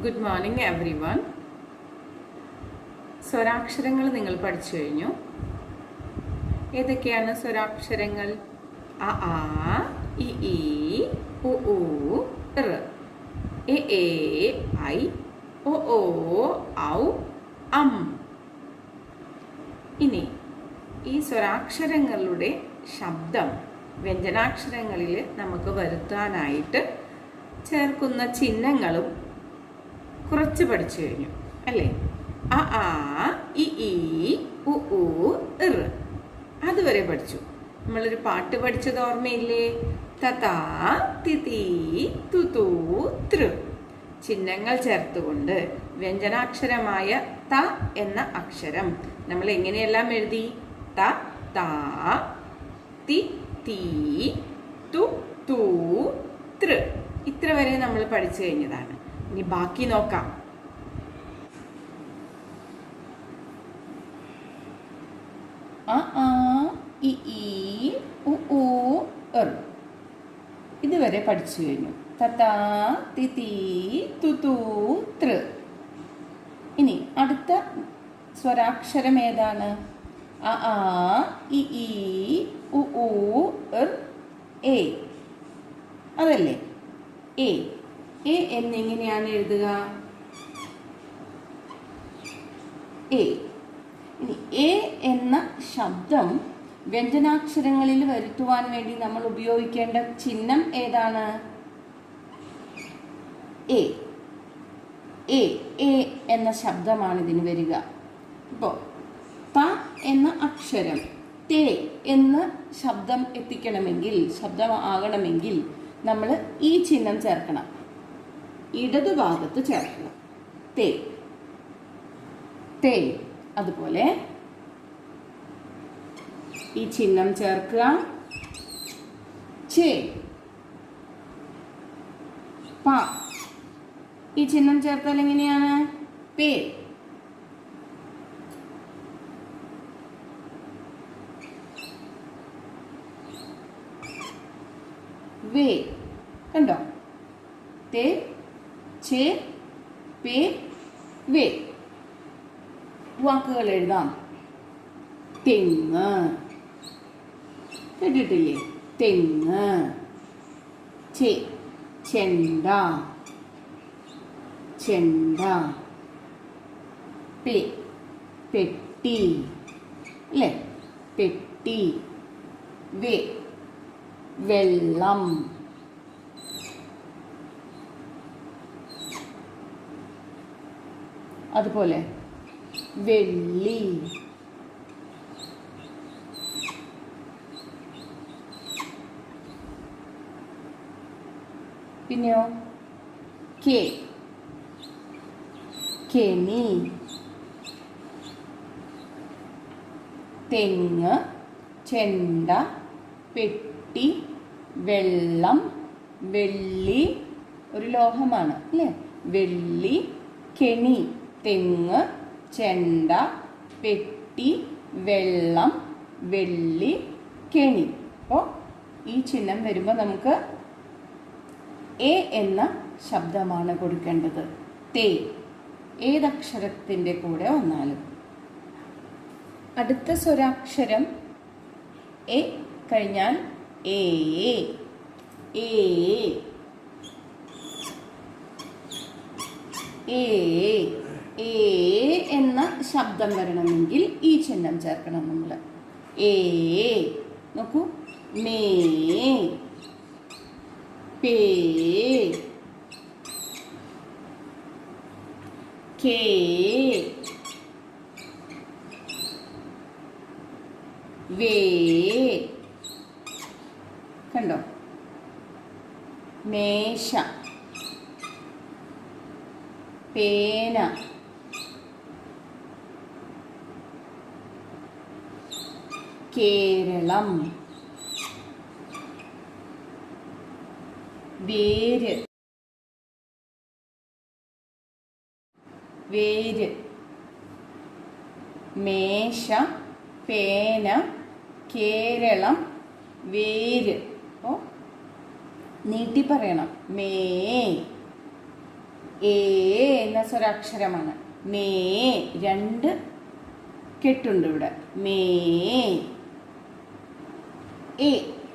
Good morning everyone. സ്വരാക്ഷരങ്ങൾ നിങ്ങൾ പഠിച്ചു കഴിഞ്ഞു. ഏതൊക്കെയാണ് സ്വരാക്ഷരങ്ങൾ? അ ആ ഇ ഈ ഉ ഊ ഋ, എ ഏ ഐ ഒ ഓ ഔ അം. ഇനി ഈ സ്വരാക്ഷരങ്ങളുടെ ശബ്ദം വ്യഞ്ജനാക്ഷരങ്ങളിൽ നമുക്ക് വരുത്താനായിട്ട് ചേർക്കുന്ന ചിഹ്നങ്ങളും കുറച്ച് പഠിച്ചു കഴിഞ്ഞു അല്ലേ? അ ആ ഇ ഈ ഉ ഊ ഋ അതുവരെ പഠിച്ചു. നമ്മളൊരു പാട്ട് പഠിച്ചത് ഓർമ്മയില്ലേ? തതാ തിതി തുതു തൃ. ചിഹ്നങ്ങൾ ചേർത്തുകൊണ്ട് വ്യഞ്ജനാക്ഷരമായ ത എന്ന അക്ഷരം നമ്മൾ എങ്ങനെയെല്ലാം എഴുതി? ത താ തി തീ തു തൂ തൃ. ഇത്ര വരെ നമ്മൾ പഠിച്ചു കഴിഞ്ഞതാണ്. ഇനി ബാക്കി നോക്കാം. അ ആ ഇ ഈ ഉ ഊ ഋ ഇതുവരെ പഠിച്ചു കഴിഞ്ഞു. തതാ തിതി തുതു തൃ. ഇനി അടുത്ത സ്വരാക്ഷരം ഏതാണ്? അ ആ ഇ ഈ ഉ ഊ ഋ എ. അതല്ലേ എ? എ എന്നിങ്ങനെയാണ് എഴുതുക. എ. ഇനി എ എന്ന ശബ്ദം വ്യഞ്ജനാക്ഷരങ്ങളിൽ വരുത്തുവാൻ വേണ്ടി നമ്മൾ ഉപയോഗിക്കേണ്ട ചിഹ്നം ഏതാണ്? എ. എ എ എന്ന ശബ്ദമാണ് ഇതിന് വരിക. ഇപ്പോൾ ത എന്ന അക്ഷരം തേ എന്ന ശബ്ദം എത്തിക്കണമെങ്കിൽ, ശബ്ദം ആകണമെങ്കിൽ നമ്മൾ ഈ ചിഹ്നം ചേർക്കണം. ഇടതുഭാഗത്ത് ചേർക്കണം. തേ തേ. അതുപോലെ ഈ ചിഹ്നം ചേർക്കുക. ചേ പ. ഈ ചിഹ്നം ചേർത്താൽ എങ്ങനെയാണ്? പേ. വേ. കണ്ടോ? തേ ചേ പേ വേ. വാക്കുകൾ എഴുതാം. തെങ്ങ്. കേട്ടിട്ടില്ലേ? തെങ്ങ്. ചേ ചെണ്ട. ചെണ്ട. പേ പെട്ടി. അല്ലേ? പെട്ടി. വേ വെള്ളം. അതുപോലെ വെള്ളി. പിന്നെയോ കെ കെണി. തെങ്ങ്, ചെണ്ട, പെട്ടി, വെള്ളം, വെള്ളി. ഒരു ലോഹമാണ് അല്ലേ? വെള്ളി, കെണി. തെങ്ങ്, ചെണ്ട, പെട്ടി, വെള്ളം, വെള്ളി, കെണി. അപ്പോൾ ഈ ചിഹ്നം വരുമ്പോൾ നമുക്ക് എ എന്ന ശബ്ദമാണ് കൊടുക്കേണ്ടത്. തേ ഏതക്ഷരത്തിൻ്റെ കൂടെ വന്നാലും. അടുത്ത സ്വരാക്ഷരം എ കഴിഞ്ഞാൽ എ. എ എ എ എന്ന ശബ്ദം വരണമെങ്കിൽ ഈ ചിഹ്നം ചേർക്കണം നമ്മൾ. എ. നോക്കൂ. മേ പേ കേ വേ. കണ്ടോ? മേശ, പേന, കേരളം, വേര്. വേര്. മേശ, പേന, കേരളം, വേര്. അപ്പോൾ നീട്ടി പറയണം. മേ ഏ എന്ന സ്വരാക്ഷരമാണ്. മേ, രണ്ട് കെട്ടുണ്ട് ഇവിടെ. മേ. എ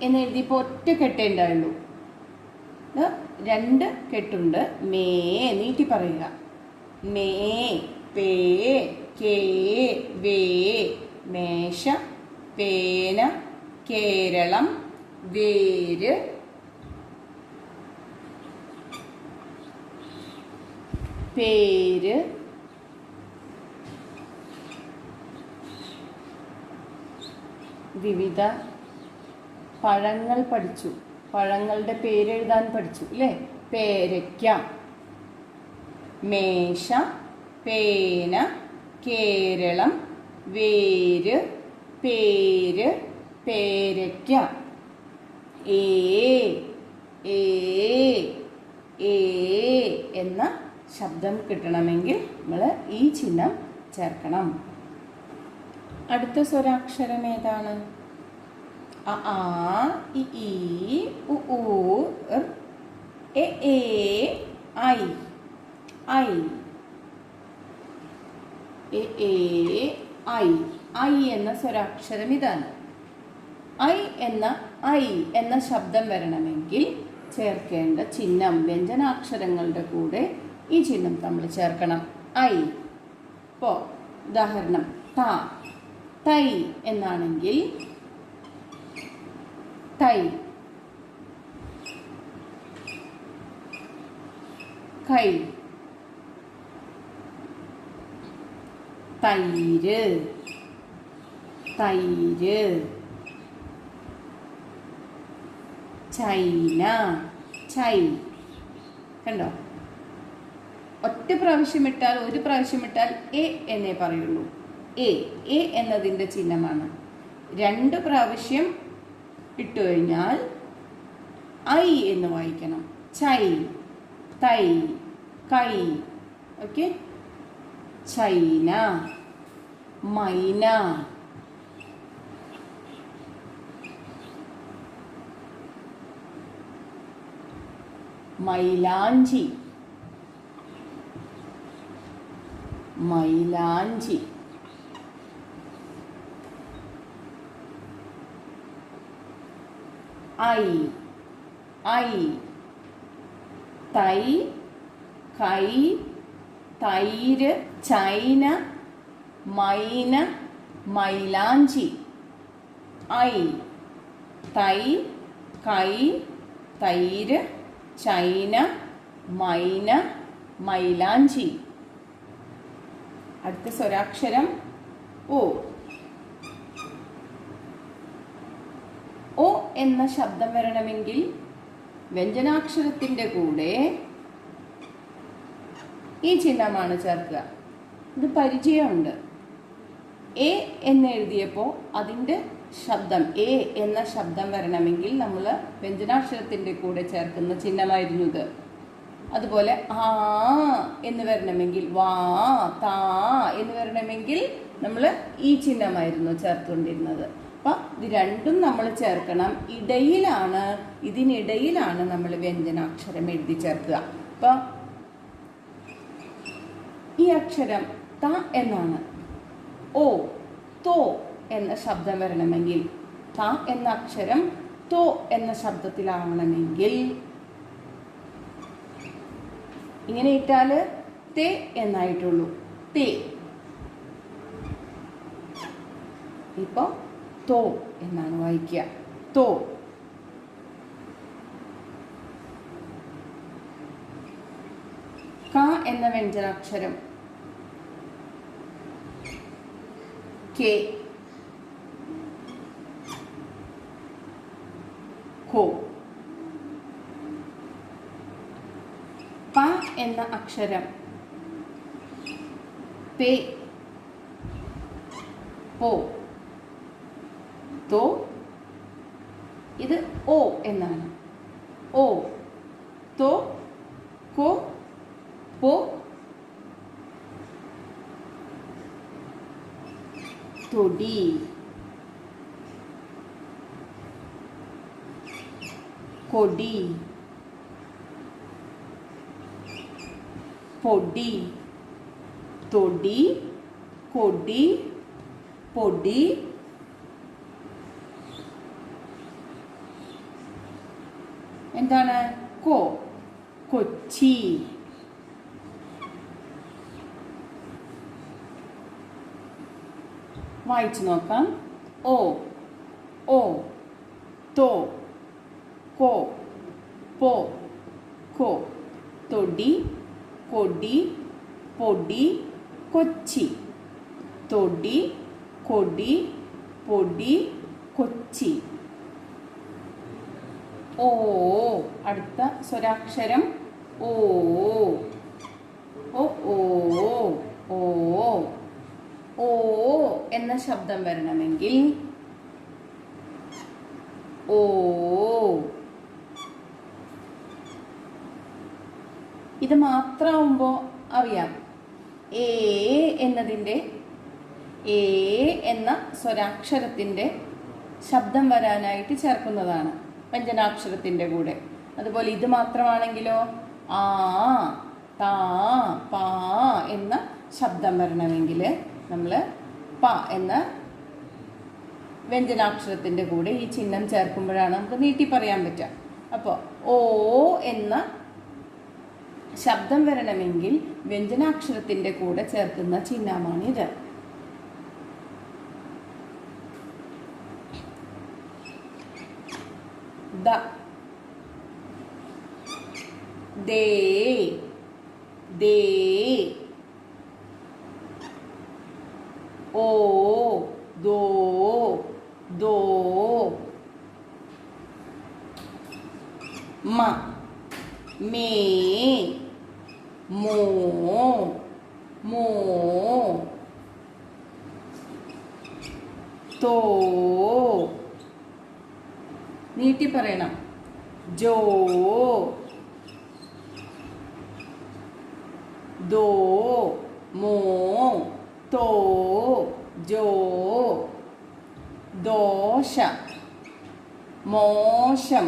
എന്ന് എഴുതിയപ്പോൾ ഒറ്റ കെട്ടേ ഉണ്ടായുള്ളൂ. രണ്ട് കെട്ടുണ്ട്. മേ, നീട്ടി പറയുക. മേ, പേ, കേ, വേ, മേശ, പേന, കേരളം, വേര്, പേര്, വിവിധ പഴങ്ങൾ പഠിച്ചു. പഴങ്ങളുടെ പേരെഴുതാൻ പഠിച്ചു അല്ലേ? പേരയ്ക്ക, മേശ, പേന, കേരളം, വേര്, പേര്, പേരയ്ക്ക. ഏ ഏ ഏ എന്ന ശബ്ദം കിട്ടണമെങ്കിൽ നമ്മൾ ഈ ചിഹ്നം ചേർക്കണം. അടുത്ത സ്വരാക്ഷരം ഏതാണ്? അ ആ ഇ ഈ ഉ ഊ ഋ എ ഏ ഐ. ഐ എ ഏ ഐ. ഐ എന്ന സ്വരാക്ഷരം ഇതാണ്. ഐ എന്ന ശബ്ദം വരണമെങ്കിൽ ചേർക്കേണ്ട ചിഹ്നം, വ്യഞ്ജനാക്ഷരങ്ങളുടെ കൂടെ ഈ ചിഹ്നം നമ്മൾ ചേർക്കണം. ഐ. ഇപ്പോൾ ഉദാഹരണം ത, തൈ എന്നാണെങ്കിൽ തൈ. കൈ, തൈര്, തൈര്. ചൈന, ചൈ. കണ്ടോ? ഒറ്റ പ്രാവശ്യം ഇട്ടാൽ, ഒരു പ്രാവശ്യം ഇട്ടാൽ എ എന്നേ പറയുള്ളൂ. എ എന്നതിൻ്റെ ചിഹ്നമാണ്. രണ്ട് പ്രാവശ്യം ഇട്ടു കഴിഞ്ഞാൽ ഐ എന്ന് വായിക്കണം. ചൈ, തൈ, കൈ. ഓക്കെ. ചൈന, മൈന, മൈലാഞ്ചി, മൈലാഞ്ചി. I, I. തൈ, കൈ, തൈര്, ചൈന, മൈന, മൈലാഞ്ചി. ഐ, തൈ, കൈ, തൈര്, ചൈന, മൈന, മൈലാഞ്ചി. അടുത്ത സ്വരാക്ഷരം ഓ. ഓ എന്ന ശബ്ദം വരണമെങ്കിൽ വ്യഞ്ജനാക്ഷരത്തിൻ്റെ കൂടെ ഈ ചിഹ്നമാണ് ചേർക്കുക. ഇത് പരിചയമുണ്ട്. എ എന്ന് എഴുതിയപ്പോൾ അതിൻ്റെ ശബ്ദം, എ എന്ന ശബ്ദം വരണമെങ്കിൽ നമ്മൾ വ്യഞ്ജനാക്ഷരത്തിൻ്റെ കൂടെ ചേർക്കുന്ന ചിഹ്നമായിരുന്നു ഇത്. അതുപോലെ ആ എന്ന് വരണമെങ്കിൽ, വാ, താ എന്ന് വരണമെങ്കിൽ നമ്മൾ ഈ ചിഹ്നമായിരുന്നു ചേർത്തുകൊണ്ടിരുന്നത്. അപ്പം ഇത് രണ്ടും നമ്മൾ ചേർക്കണം. ഇതിനിടയിലാണ് നമ്മൾ വ്യഞ്ജനാക്ഷരം എഴുതി ചേർക്കുക. അപ്പം ഈ അക്ഷരം ത എന്നാണ്. ഓ, തോ എന്ന ശബ്ദം വരണമെങ്കിൽ, ത എന്ന അക്ഷരം തോ എന്ന ശബ്ദത്തിലാവണമെങ്കിൽ ഇങ്ങനെ ഇട്ടാൽ തേ എന്നായിട്ടുള്ളൂ. തേ. ഇപ്പോൾ തോ എന്നാണ് വായിക്കുക. തോ. ക എന്ന വ്യഞ്ജനാക്ഷരം കെ, കോ. പ എന്ന അക്ഷരം പേ, പോ, തോ. ഇത് ഓ എന്നാണ്. ഓ, തോ, കോ, പോ, തൊടി, കൊടി, പൊടി, തൊടി, കൊടി, പൊടി, എന്താണ്? കൊച്ചി. വായിച്ചു നോക്കാം. ഓ, തോ, കോ, പോ, കോ. തൊടി, കൊടി, പൊടി, കൊച്ചി. തൊടി, കൊടി, പൊടി, കൊച്ചി. ഓ, അടുത്ത സ്വരാക്ഷരം ഓ. ഓ ഓ ഓ എന്ന ശബ്ദം വരണമെങ്കിൽ ഓ. ഇത് മാത്രമാകുമ്പോൾ അറിയാം. എ എന്നതിൻ്റെ എ എന്ന സ്വരാക്ഷരത്തിൻ്റെ ശബ്ദം വരാനായിട്ട് ചേർക്കുന്നതാണ് വ്യഞ്ജനാക്ഷരത്തിൻ്റെ കൂടെ. അതുപോലെ ഇത് മാത്രമാണെങ്കിലോ ആ, താ, പാ എന്ന ശബ്ദം വരണമെങ്കിൽ നമ്മൾ പ എന്ന വ്യഞ്ജനാക്ഷരത്തിൻ്റെ കൂടെ ഈ ചിഹ്നം ചേർക്കുമ്പോഴാണ് നമുക്ക് നീട്ടി പറയാൻ പറ്റുക. അപ്പോൾ ഓ എന്ന ശബ്ദം വരണമെങ്കിൽ വ്യഞ്ജനാക്ഷരത്തിൻ്റെ കൂടെ ചേർക്കുന്ന ചിഹ്നമാണിത്. ദ, ദേ, ദേ, ഓ, ദോ, ദോ, മ, മേ, മോ, മോ, തോ. നീട്ടി പറയണം. ജോ, ദോ, മോ, തോ, ജോ. ദോശ, മോശം.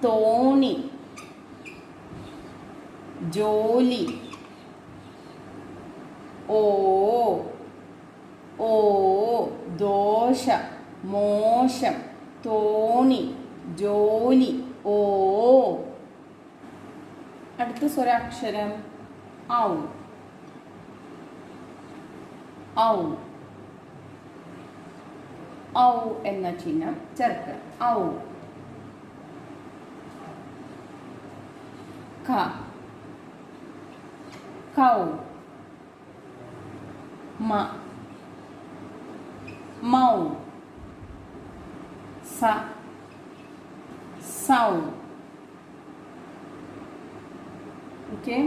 തോണി, ജോലി. ഓ, ദോശ, മോശം, തോണി, ജോലി. ഓ. അടുത്ത സ്വരാക്ഷരം ഔ. ഔ, ഔ എന്ന ചിഹ്നം ചേർക്കുക. ഔ. ക, കൗ, മ, മൗ, സ, സൗ. ഓക്കെ.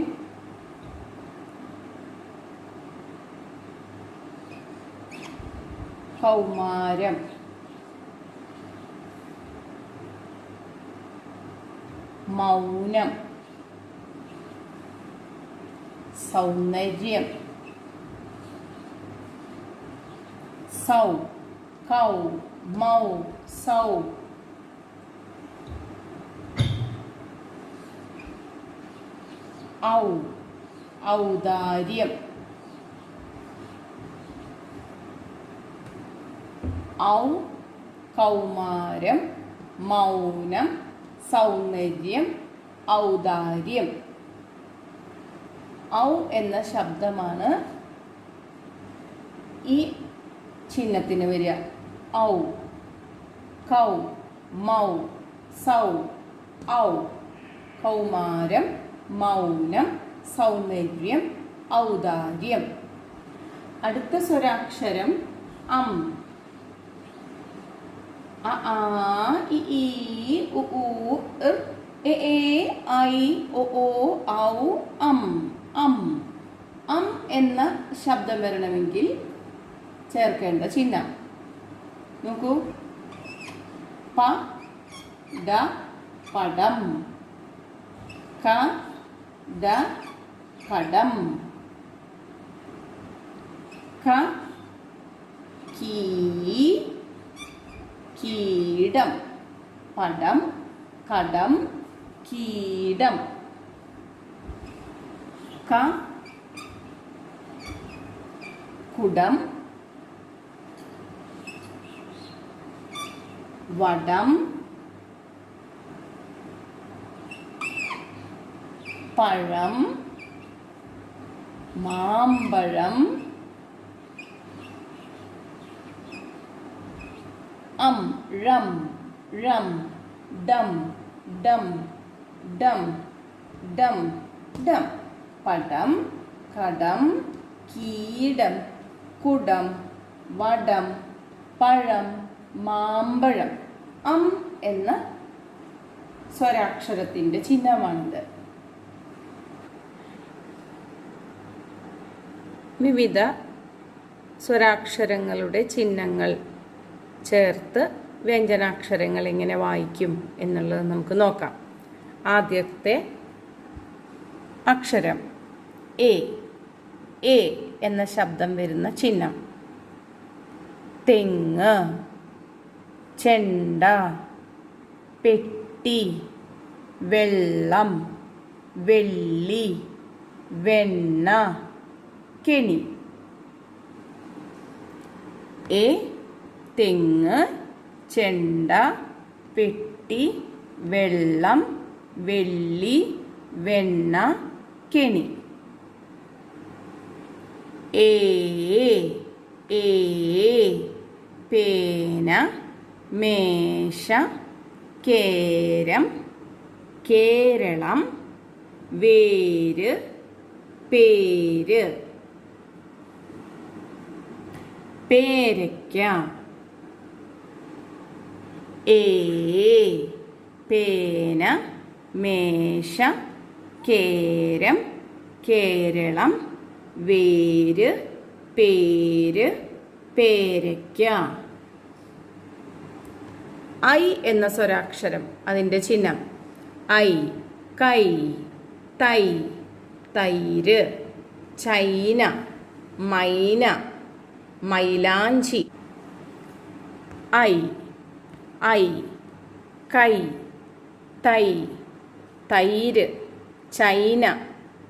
കൗമാരം, മൗനം, സൗന്ദര്യം. സൗ, കൗ, മൗ, സൗ. ഔ, ഔദാര്യം. ഔ, കൗമാരം, മൗനം, സൗന്ദര്യം, ഔദാര്യം. ഔ എന്ന ശബ്ദമാണ് ഈ ചിഹ്നത്തിന് വരിക. ഔ, കൗ, മൗ, സൗ, ഔ. കൗമാരം, മൗനം, സൗന്ദര്യം, ഔദാര്യം. അടുത്ത സ്വരാക്ഷരം അം. അ, ആ, ഇ, ഈ, ഉ, ഊ, ഇ, എ, ഐ, ഒ, ഔ, അം. അം. അം എന്ന ശബ്ദം വരണമെങ്കിൽ ചേർക്കേണ്ട ചിഹ്നം നോക്കൂ. പ, ഡ, പടം. ക, ഡ, കടം. ക, കീ, കീടം. പടം, കടം, കീടം. ക കുടം. വടം. പഴം. മാമ്പഴം. രം രം ഡം ഡം ഡം ഡം ഡം. പടം, കടം, കീടം, കുടം, വടം, പഴം, മാമ്പഴം. എന്ന സ്വരാക്ഷരത്തിൻ്റെ ചിഹ്നമാണിത്. വിവിധ സ്വരാക്ഷരങ്ങളുടെ ചിഹ്നങ്ങൾ ചേർത്ത് വ്യഞ്ജനാക്ഷരങ്ങൾ എങ്ങനെ വായിക്കും എന്നുള്ളത് നമുക്ക് നോക്കാം. ആദ്യത്തെ അക്ഷരം എ. എ എന്ന ശബ്ദം വരുന്ന ചിഹ്നം. തെങ്ങ്, ചെണ്ട, പെട്ടി, വെള്ളം, വെള്ളി, വെണ്ണ, കെണി. എ തെങ്ങ്, ചെണ്ട, പെട്ടി, വെള്ളം, വെള്ളി, വെണ്ണ, കെണി. ഏ പേന, മേശ, കേരം, കേരളം, വേര്, പേര്. പേരയ്ക്ക. ഏ പേന, മേശ, കേരം, കേരളം, വേര്, പേര്, പേരയ്ക്ക. ഐ എന്ന സ്വരാക്ഷരം, അതിൻ്റെ ചിഹ്നം. ഐ കൈ, തൈ, തൈര്, ചൈന, മൈന, മൈലാഞ്ചി. ഐ കൈ, തൈ, തൈര്, ചൈന,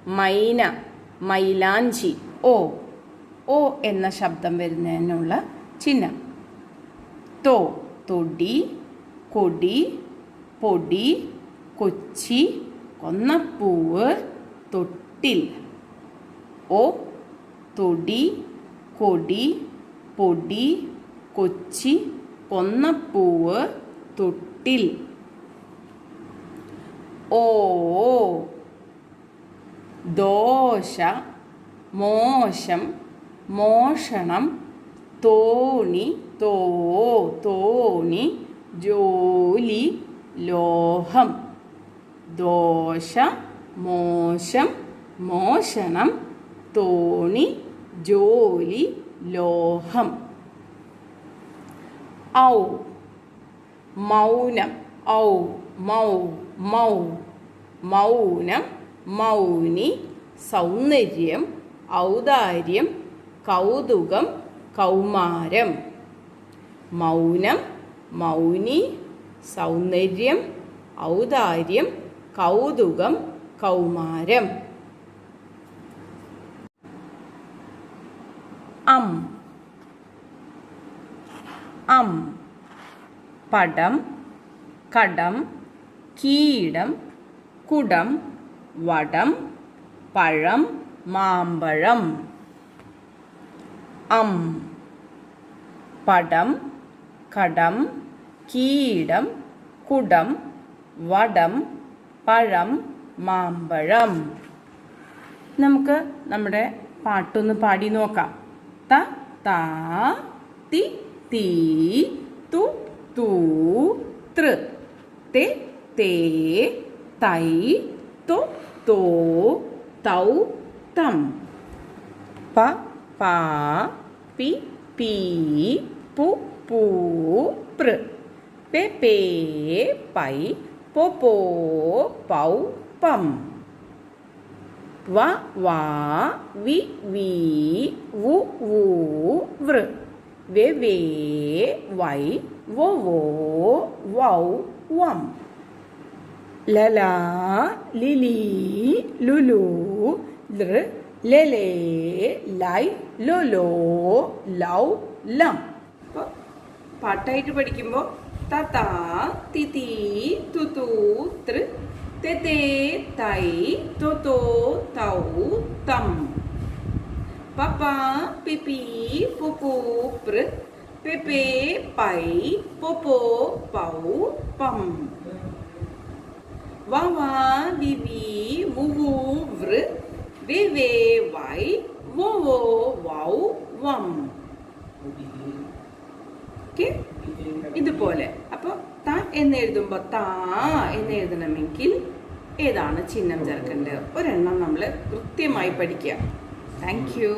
മൈന, മൈലാഞ്ചി. ഓ എന്ന ശബ്ദം വരുന്നതിനുള്ള ചിഹ്നം. തൊടി, കൊടി, പൊടി, കൊച്ചി, കൊന്നപ്പൂവ്, തൊട്ടിൽ. തൊടി, കൊടി, പൊടി, കൊച്ചി, കൊന്നപ്പൂവ്, തൊട്ടിൽ. ദോശ, മോശം, മോഷണം, തോണി, തോണി, ജോലി, ലോഹം. ദോശ, മോശം, മോഷണം, തോണി, ജോലി, ലോഹം. മൗനം. മൗനം, മൗനി, സൗന്ദര്യം, ഔദാര്യം, കൗതുകം, കൗമാരം. മൗനം, മൗനി, സൗന്ദര്യം, ഔദാര്യം, കൗതുകം, കൗമാരം. പടം, കടം, കീടം, കുടം, വടം, പഴം, മാമ്പഴം. പടം, കടം, കീടം, കുടം, വടം, പഴം, മാമ്പഴം. നമുക്ക് നമ്മുടെ പാട്ടൊന്ന് പാടി നോക്കാം. ത താ തി തീ തു തൂ തൃ തെ തേ തൈ തൊ തോ തൗ തം. പ പാ പി പീ പു പൂ പൃ പെ പേ പൈ പൊ പോ പൗ പം. വ വാ വി വീ വു വൂ വൃ വെ വേ വൈ വോ വോ വൗ വം. ലല ലിലി ലുലു ലൃ ലലേ ലൈ ലൊലോ ലൗ ലം. അപ്പോൾ പാട്ടായിട്ട് പഠിക്കുമ്പോൾ തത തിതി തുതു തൃ തെതേ തൈ തൊതോ തൗ തം. പപ പിപി പുപു പൃ പെപേ പൈ പൊപോ പൗ പം. വവ വിവി വുവു വൃ വിവേ വൈ വോവോ വൗ വം. ഇതുപോലെ. അപ്പോൾ ത എന്നെഴുതുമ്പോൾ താ എന്നെഴുതണമെങ്കിൽ ഏതാണ് ചിഹ്നം ചേർക്കേണ്ടത്? ഒരെണ്ണം നമ്മൾ കൃത്യമായി പഠിക്കുക. Thank you.